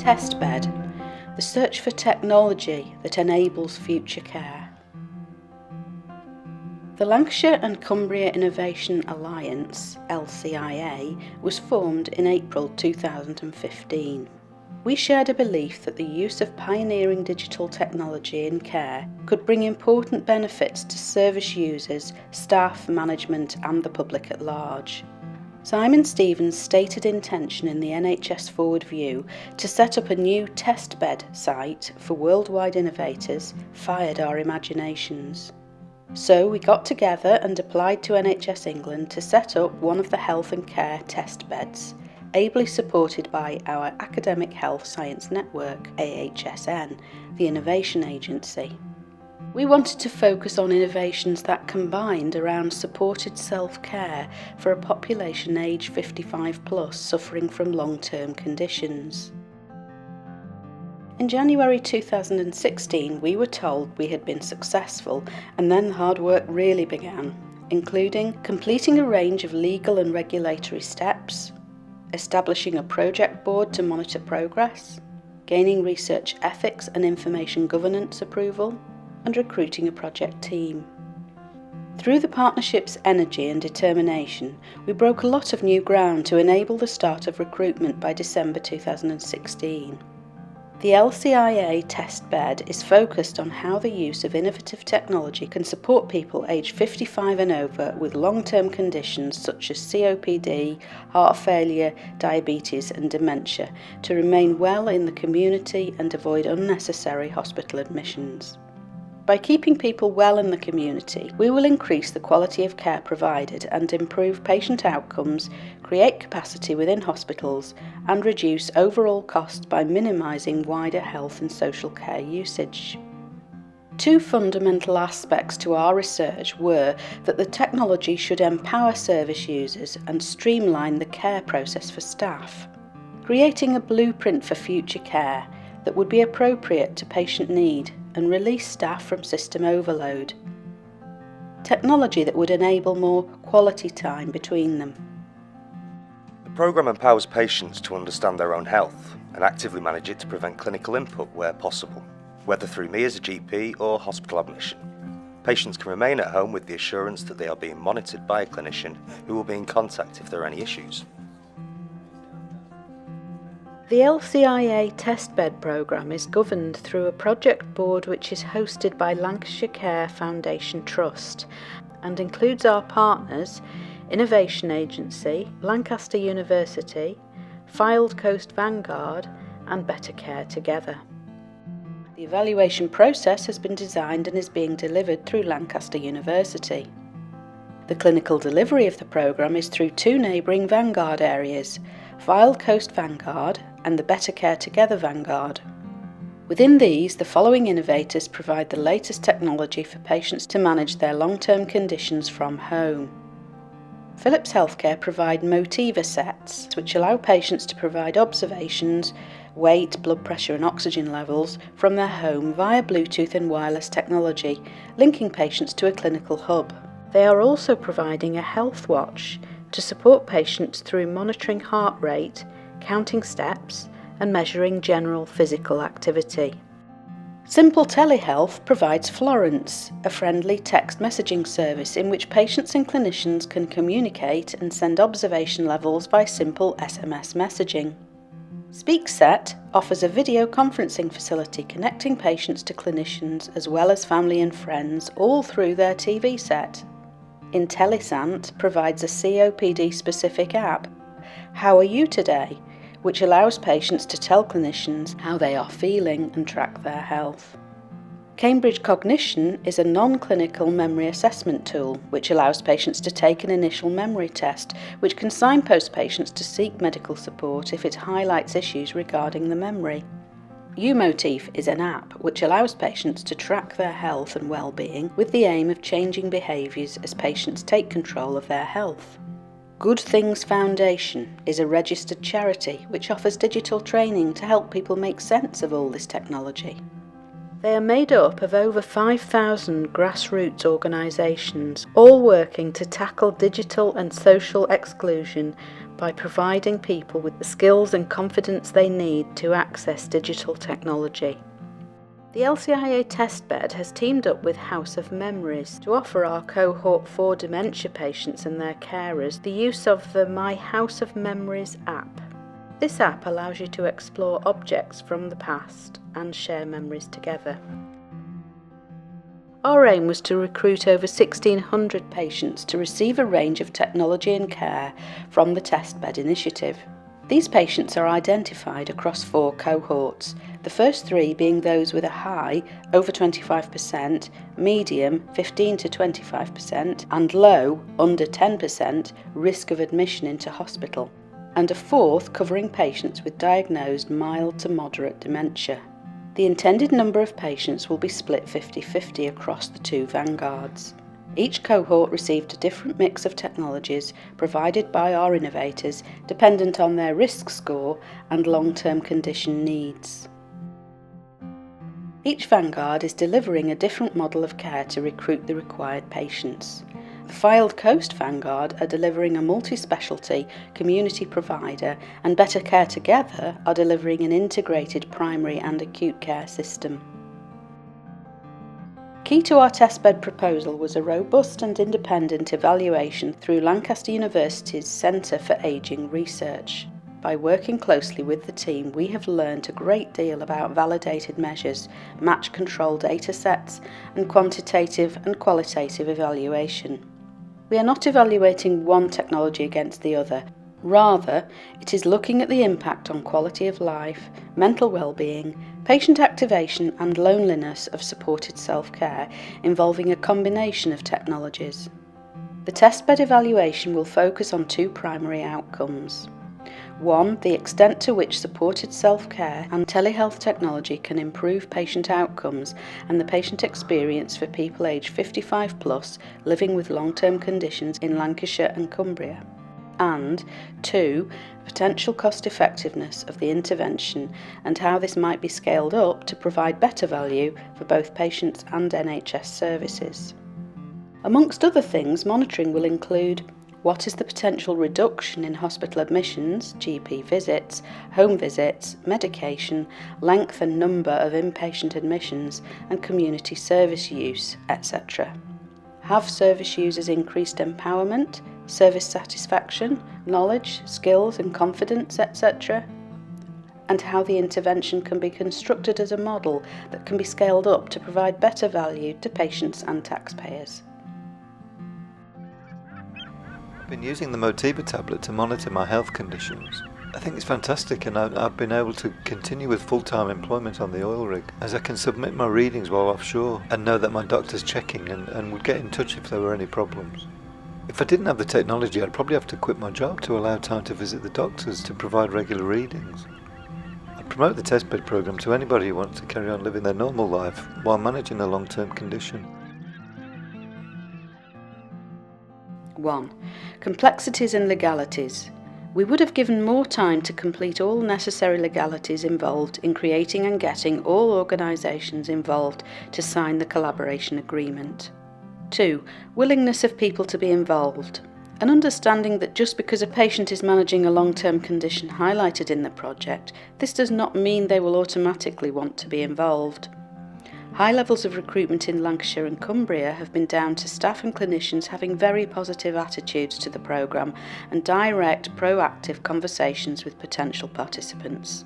Test Bed, the search for technology that enables future care. The Lancashire and Cumbria Innovation Alliance, LCIA, was formed in April 2015. We shared a belief that the use of pioneering digital technology in care could bring important benefits to service users, staff, management and the public at large. Simon Stevens' stated intention in the NHS Forward View to set up a new test bed site for worldwide innovators fired our imaginations. So we got together and applied to NHS England to set up one of the health and care test beds, ably supported by our Academic Health Science Network, AHSN, the innovation agency. We wanted to focus on innovations that combined around supported self-care for a population aged 55+ suffering from long-term conditions. In January 2016, we were told we had been successful, and then hard work really began, including completing a range of legal and regulatory steps, establishing a project board to monitor progress, gaining research ethics and information governance approval, and recruiting a project team. Through the partnership's energy and determination, we broke a lot of new ground to enable the start of recruitment by December 2016. The LCIA Test Bed is focused on how the use of innovative technology can support people aged 55 and over with long-term conditions such as COPD, heart failure, diabetes and dementia to remain well in the community and avoid unnecessary hospital admissions. By keeping people well in the community, we will increase the quality of care provided and improve patient outcomes, create capacity within hospitals, and reduce overall costs by minimising wider health and social care usage. Two fundamental aspects to our research were that the technology should empower service users and streamline the care process for staff, creating a blueprint for future care that would be appropriate to patient need and release staff from system overload. Technology that would enable more quality time between them. The programme empowers patients to understand their own health and actively manage it to prevent clinical input where possible, whether through me as a GP or hospital admission. Patients can remain at home with the assurance that they are being monitored by a clinician who will be in contact if there are any issues. The LCIA Test Bed programme is governed through a project board which is hosted by Lancashire Care Foundation Trust and includes our partners, Innovation Agency, Lancaster University, Fylde Coast Vanguard and Better Care Together. The evaluation process has been designed and is being delivered through Lancaster University. The clinical delivery of the programme is through two neighbouring Vanguard areas, Fylde Coast Vanguard and the Better Care Together Vanguard. Within these, the following innovators provide the latest technology for patients to manage their long-term conditions from home. Philips Healthcare provide Motiva sets, which allow patients to provide observations, weight, blood pressure and oxygen levels from their home via Bluetooth and wireless technology, linking patients to a clinical hub. They are also providing a health watch to support patients through monitoring heart rate, counting steps and measuring general physical activity. Simple Telehealth provides Florence, a friendly text messaging service in which patients and clinicians can communicate and send observation levels by simple SMS messaging. SpeakSet offers a video conferencing facility connecting patients to clinicians as well as family and friends all through their TV set. IntelliSant provides a COPD-specific app, How Are You Today?, which allows patients to tell clinicians how they are feeling and track their health. Cambridge Cognition is a non-clinical memory assessment tool which allows patients to take an initial memory test which can signpost patients to seek medical support if it highlights issues regarding the memory. UMotif is an app which allows patients to track their health and well-being with the aim of changing behaviours as patients take control of their health. Good Things Foundation is a registered charity which offers digital training to help people make sense of all this technology. They are made up of over 5,000 grassroots organisations, all working to tackle digital and social exclusion by providing people with the skills and confidence they need to access digital technology. The LCIA Test Bed has teamed up with House of Memories to offer our Cohort 4 dementia patients and their carers the use of the My House of Memories app. This app allows you to explore objects from the past and share memories together. Our aim was to recruit over 1,600 patients to receive a range of technology and care from the Test Bed initiative. These patients are identified across 4 cohorts, the first 3 being those with a high, over 25%, medium, 15 to 25%, and low, under 10%, risk of admission into hospital, and a 4th covering patients with diagnosed mild to moderate dementia. The intended number of patients will be split 50-50 across the 2 vanguards. Each cohort received a different mix of technologies provided by our innovators dependent on their risk score and long-term condition needs. Each vanguard is delivering a different model of care to recruit the required patients. The Fylde Coast Vanguard are delivering a multi-specialty community provider, and Better Care Together are delivering an integrated primary and acute care system. Key to our testbed proposal was a robust and independent evaluation through Lancaster University's Centre for Ageing Research. By working closely with the team, we have learned a great deal about validated measures, match control data sets, and quantitative and qualitative evaluation. We are not evaluating one technology against the other. Rather, it is looking at the impact on quality of life, mental well-being, patient activation and loneliness of supported self-care involving a combination of technologies. The testbed evaluation will focus on 2 primary outcomes. 1. The extent to which supported self-care and telehealth technology can improve patient outcomes and the patient experience for people aged 55 plus living with long-term conditions in Lancashire and Cumbria. And 2. Potential cost effectiveness of the intervention and how this might be scaled up to provide better value for both patients and NHS services. Amongst other things, monitoring will include: what is the potential reduction in hospital admissions, GP visits, home visits, medication, length and number of inpatient admissions and community service use, etc. Have service users increased empowerment, service satisfaction, knowledge, skills and confidence, etc.? And how the intervention can be constructed as a model that can be scaled up to provide better value to patients and taxpayers. I've been using the Motiva tablet to monitor my health conditions. I think it's fantastic, and I've been able to continue with full-time employment on the oil rig, as I can submit my readings while offshore and know that my doctor's checking and would get in touch if there were any problems. If I didn't have the technology, I'd probably have to quit my job to allow time to visit the doctors to provide regular readings. I'd promote the testbed program to anybody who wants to carry on living their normal life while managing a long-term condition. 1. Complexities and legalities. We would have given more time to complete all necessary legalities involved in creating and getting all organisations involved to sign the collaboration agreement. 2. Willingness of people to be involved. An understanding that just because a patient is managing a long-term condition highlighted in the project, this does not mean they will automatically want to be involved. High levels of recruitment in Lancashire and Cumbria have been down to staff and clinicians having very positive attitudes to the programme and direct, proactive conversations with potential participants.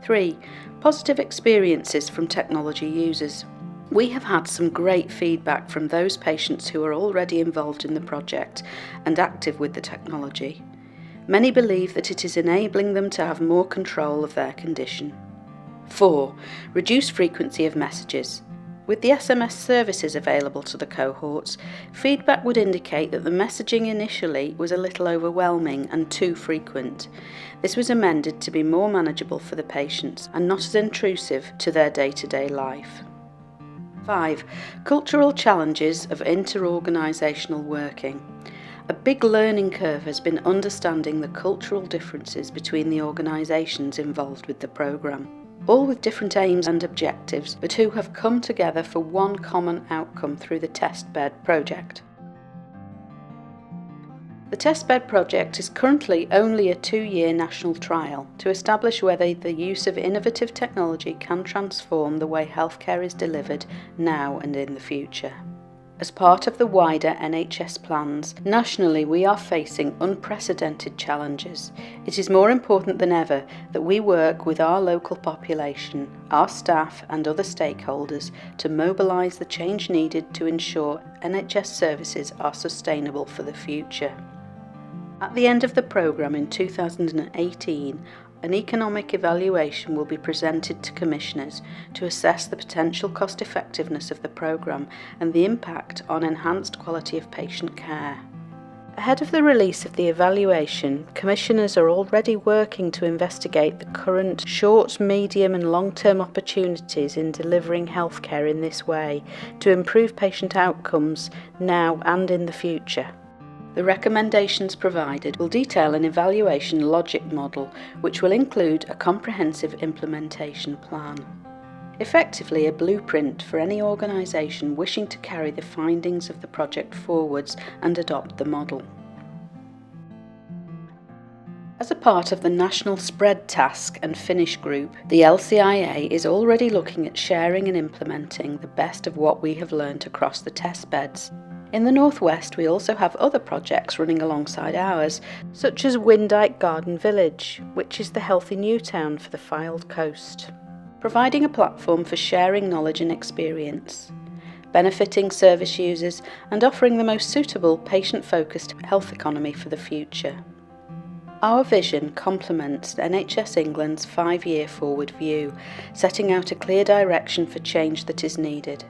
3. Positive experiences from technology users. We have had some great feedback from those patients who are already involved in the project and active with the technology. Many believe that it is enabling them to have more control of their condition. 4. Reduced frequency of messages. With the SMS services available to the cohorts, feedback would indicate that the messaging initially was a little overwhelming and too frequent. This was amended to be more manageable for the patients and not as intrusive to their day-to-day life. 5. Cultural challenges of inter-organisational working. A big learning curve has been understanding the cultural differences between the organisations involved with the programme, all with different aims and objectives, but who have come together for one common outcome through the testbed project. The testbed project is currently only a 2-year national trial to establish whether the use of innovative technology can transform the way healthcare is delivered now and in the future. As part of the wider NHS plans, nationally we are facing unprecedented challenges. It is more important than ever that we work with our local population, our staff and other stakeholders to mobilise the change needed to ensure NHS services are sustainable for the future. At the end of the programme in 2018, an economic evaluation will be presented to commissioners to assess the potential cost effectiveness of the programme and the impact on enhanced quality of patient care. Ahead of the release of the evaluation, commissioners are already working to investigate the current short, medium and long-term opportunities in delivering healthcare in this way to improve patient outcomes now and in the future. The recommendations provided will detail an evaluation logic model which will include a comprehensive implementation plan. Effectively a blueprint for any organisation wishing to carry the findings of the project forwards and adopt the model. As a part of the National Spread Task and Finish Group, the LCIA is already looking at sharing and implementing the best of what we have learnt across the test beds. In the Northwest we also have other projects running alongside ours, such as Windyke Garden Village, which is the healthy new town for the Fylde Coast, providing a platform for sharing knowledge and experience, benefiting service users and offering the most suitable patient-focused health economy for the future. Our vision complements NHS England's 5-year forward view, setting out a clear direction for change that is needed.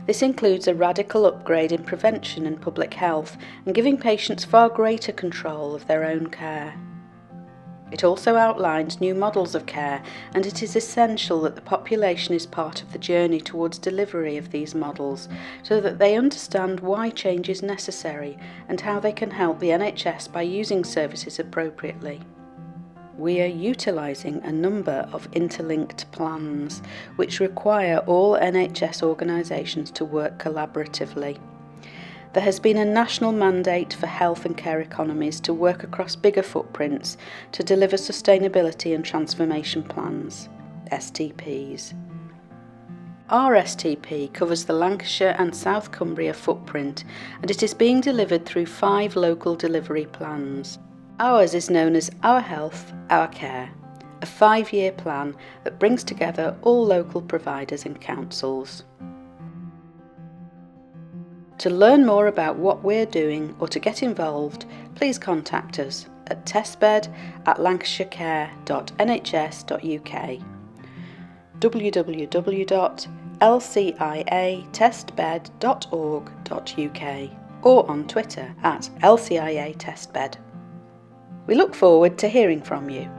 This includes a radical upgrade in prevention and public health and giving patients far greater control of their own care. It also outlines new models of care, and it is essential that the population is part of the journey towards delivery of these models so that they understand why change is necessary and how they can help the NHS by using services appropriately. We are utilising a number of interlinked plans which require all NHS organisations to work collaboratively. There has been a national mandate for health and care economies to work across bigger footprints to deliver sustainability and transformation plans, STPs. Our STP covers the Lancashire and South Cumbria footprint, and it is being delivered through 5 local delivery plans. Ours is known as Our Health, Our Care, a 5-year plan that brings together all local providers and councils. To learn more about what we're doing or to get involved, please contact us at testbed@lancashirecare.nhs.uk, www.lciatestbed.org.uk, or on Twitter @LCIA Test Bed. We look forward to hearing from you.